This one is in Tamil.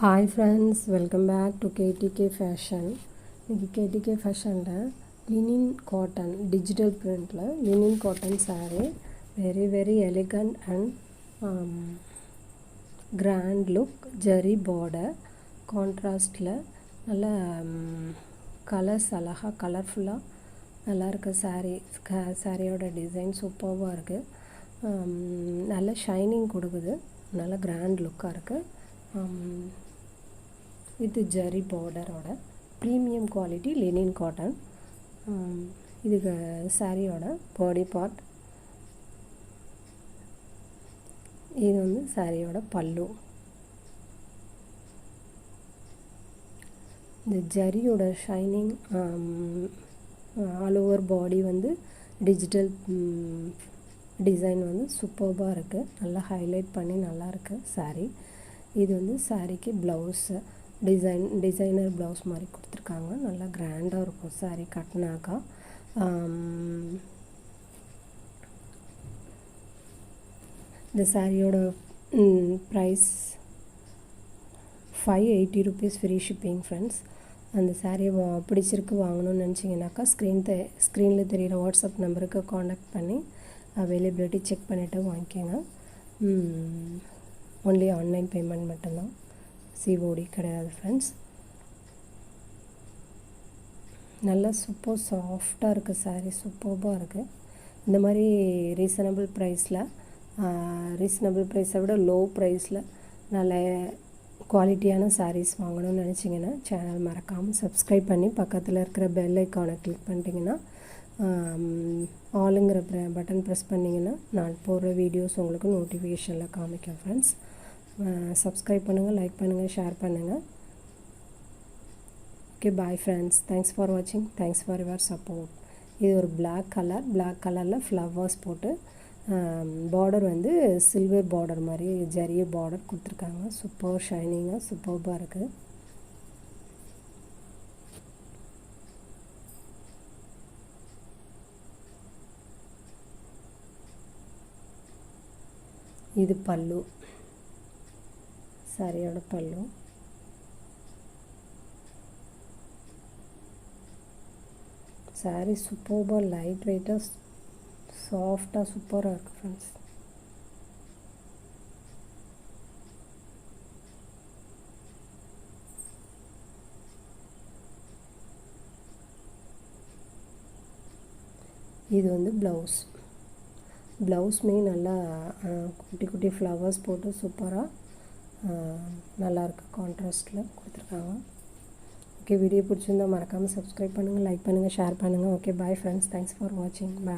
Hi friends, welcome back to KTK Fashion. இன்னைக்கு KTK Fashionல linen cotton digital printல linen cotton saree very elegant and grand look zari border contrastல நல்ல கலர்ஸ் அழகா கலர்ஃபுல்லாக நல்லா இருக்க சாரியோட டிசைன் சூப்பராக இருக்குது. நல்ல ஷைனிங் கொடுக்குது, நல்ல கிராண்ட் லுக்காக இருக்குது. இது ஜரி பார்டரோட ப்ரீமியம் குவாலிட்டி லினின் காட்டன். இதுக்கு சாரியோட பாடி பார்ட். இது வந்து சாரியோட பல்லு. இந்த ஜரியோட ஷைனிங் ஆல் ஓவர் பாடி வந்து டிஜிட்டல் டிசைன் வந்து சூப்பராக இருக்குது. நல்லா ஹைலைட் பண்ணி நல்லாயிருக்கு சாரீ. இது வந்து சாரீக்கு ப்ளவுஸு டிசைனர் ப்ளவுஸ் மாதிரி கொடுத்துருக்காங்க. நல்லா கிராண்டாக இருக்கும் சாரீ கட்டினாக்கா. இந்த சாரியோட price 580 rupees free shipping friends. அந்த சாரியை பிடிச்சிருக்கு வாங்கணும்னு நினச்சிங்கனாக்கா ஸ்க்ரீனில் தெரிகிற வாட்ஸ்அப் நம்பருக்கு காண்டாக்ட் பண்ணி அவைலபிலிட்டி செக் பண்ணிவிட்டு வாங்கிக்கோங்க. ஒன்லி ஆன்லைன் பேமெண்ட் மட்டும்தான், சிஓடி கிடையாது ஃப்ரெண்ட்ஸ். நல்லா சூப்பர் சாஃப்டாக இருக்குது சாரீ, சூப்பராக இருக்குது. இந்த மாதிரி ரீசனபிள் ப்ரைஸை விட லோ ப்ரைஸில் நல்ல குவாலிட்டியான சாரீஸ் வாங்கணும்னு நினச்சிங்கன்னா சேனல் மறக்காமல் சப்ஸ்கிரைப் பண்ணி பக்கத்தில் இருக்கிற பெல் ஐக்கானை கிளிக் பண்ணிட்டீங்கன்னா ஆளுங்கிற பட்டன் ப்ரெஸ் பண்ணிங்கன்னா நான் போடுற வீடியோஸ் உங்களுக்கு நோட்டிஃபிகேஷனில் காமிக்கும் ஃப்ரெண்ட்ஸ். சப்ஸ்கிரைப் பண்ணுங்கள், லைக் பண்ணுங்கள், ஷேர் பண்ணுங்கள். Okay, bye friends. Thanks for வாட்சிங், தேங்க்ஸ் ஃபார் யுவர் சப்போர்ட். இது ஒரு பிளாக் கலரில் ஃப்ளவர்ஸ் போட்டு பார்டர் வந்து சில்வர் பார்டர் மாதிரி ஜரிய பார்டர் கொடுத்துருக்காங்க. சூப்பர் ஷைனிங்காக சூப்பராக இருக்குது. இது பல்லு, சாரியோட பல்லு. சாரி சூப்பராக லைட் வெயிட்டாக சாஃப்டாக சூப்பராக இருக்குது ஃப்ரெண்ட்ஸ். இது வந்து ப்ளவுஸ்மே நல்லா குட்டி ஃப்ளவர்ஸ் போட்டு சூப்பராக நல்லாயிருக்கு, கான்ட்ராஸ்டில் கொடுத்துருக்காங்க. ஓகே, வீடியோ பிடிச்சிருந்தால் மறக்காமல் சப்ஸ்கிரைப் பண்ணுங்கள், லைக் பண்ணுங்கள், ஷேர் பண்ணுங்கள். Okay, bye friends. Thanks for வாட்சிங். பாய்.